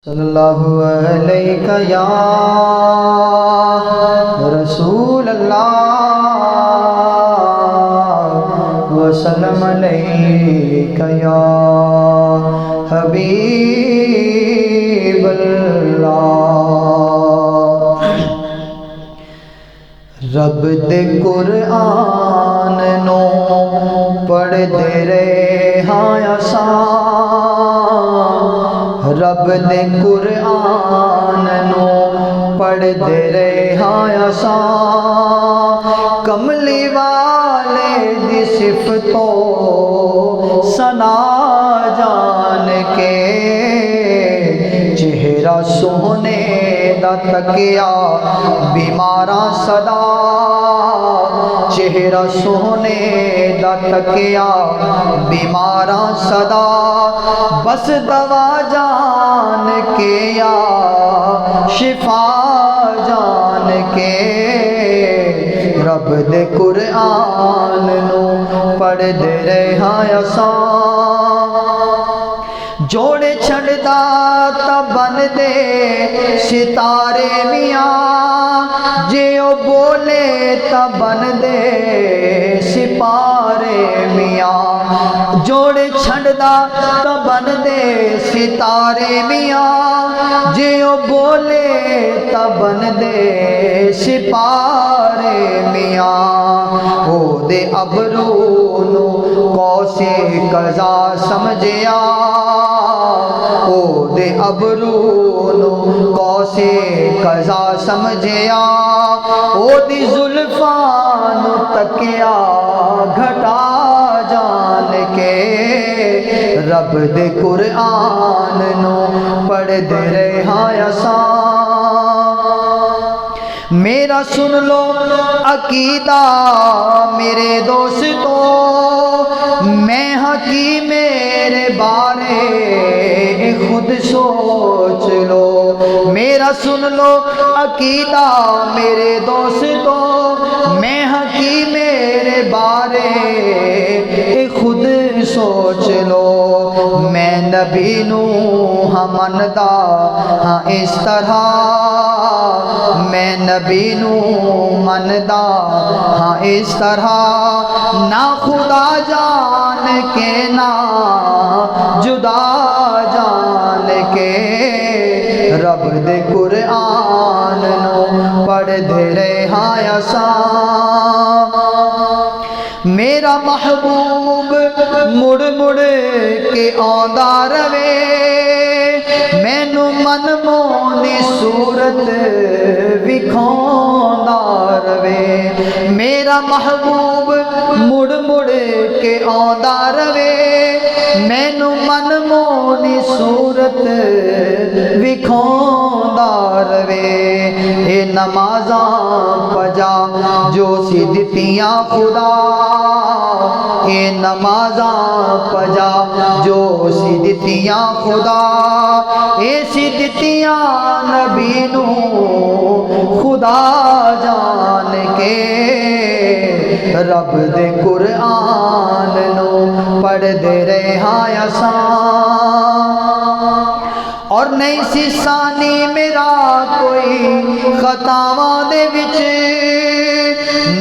صلی اللہ علیہ یا رسول اللہ وسلم علیہ یا حبیب اللہ۔ رب دے قرآن نو پڑھ دے رہے ہاں اساں، رب دے قرآن نو پڑھ دے رہے ہاں اساں، کملی والے دی صفتوں ثنا جان کے، چہرہ سونے دا تکیا بیماراں صدا، چہرہ سونے دا تکیا بیماراں صدا، بس دوا جان کے یا شفا جان کے، رب دے قرآن نو پڑھ دے رہے ہاں اساں، جوڑے چھڑدا تا بن دے ستارے میاں، جے او بولے تا بن دے سپارے میاں، جوڑے چھڑدا تا بن دے ستارے میاں، جے او بولے تا بن دے سپارے میاں، او دے ابرو نو قوسِ قزا سمجھیا، او دے ابرو نو قوسِ قزا سمجھیا، او دی زلفاں نو تکیا گھٹا جان کے، رب دے قرآن نو پڑھ دے رہے ہاں اساں۔ میرا سن لو عقیدہ میرے دوستو، میں حکیم میرے بارے خود سوچ لو، میرا سن لو عقیدہ میرے دوستو، میں حکیم میرے بارے خود سوچ لو، میں نبی نو ہاں مندا ہاں اس طرح، میں نبی نو مندا ہاں اس طرح، نہ خدا جان کے نہ جدا جان کے، رب دے قرآن نو پڑھ دے رہے ہاں اساں۔ میرا محبوب مڑ مڑ کے آندا روے، مینو من مونی صورت وکھاوندا روے، میرا محبوب مڑ مڑ کے آندا روے، مینو من مونی صورت وکھاوندا روے، اے نمازاں پجا جو سی دتیاں خدا، اے نمازاں پجا جو سی دتیاں خدا، اے سی دتیاں نبی نو خدا جان کے، رب دے قرآن نو پڑھ دے رہے ہاں اساں۔ اور نہیں سی ثانی میرا کوئی خطاواں دے وچ،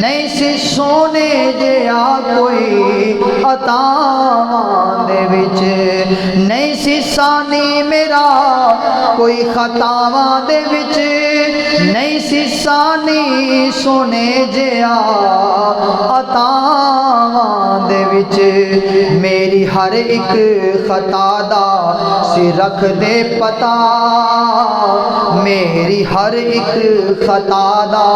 نہیں سی سونے جیا کوئی عطاواں دے وچ، نہیں سی ثانی میرا کوئی خطاواں دے وچ، نہیں سی ثانی سونے جیا عطاواں دے وچ، میری ہر ایک خطا دا سی رکھ دے پتا، میری ہر ایک خطا دا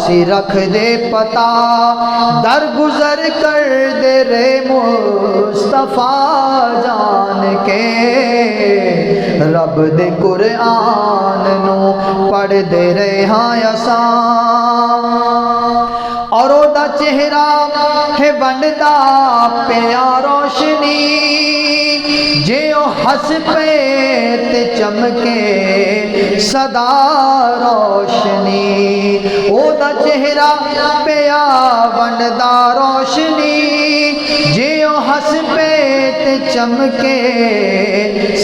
سی رکھ دے پتا، درگزر کر دے رے مصطفیٰ جان کے، رب دے قرآن نو پڑھ دے رہے ہاں اساں۔ اور او دا چہرہ ہے ونڈدا پیا روشنی، جے او ہس پے تے چمکے صدا روشنی، او دا چہرہ پیا ونڈدا روشنی، جے او ہس پے تے چمکے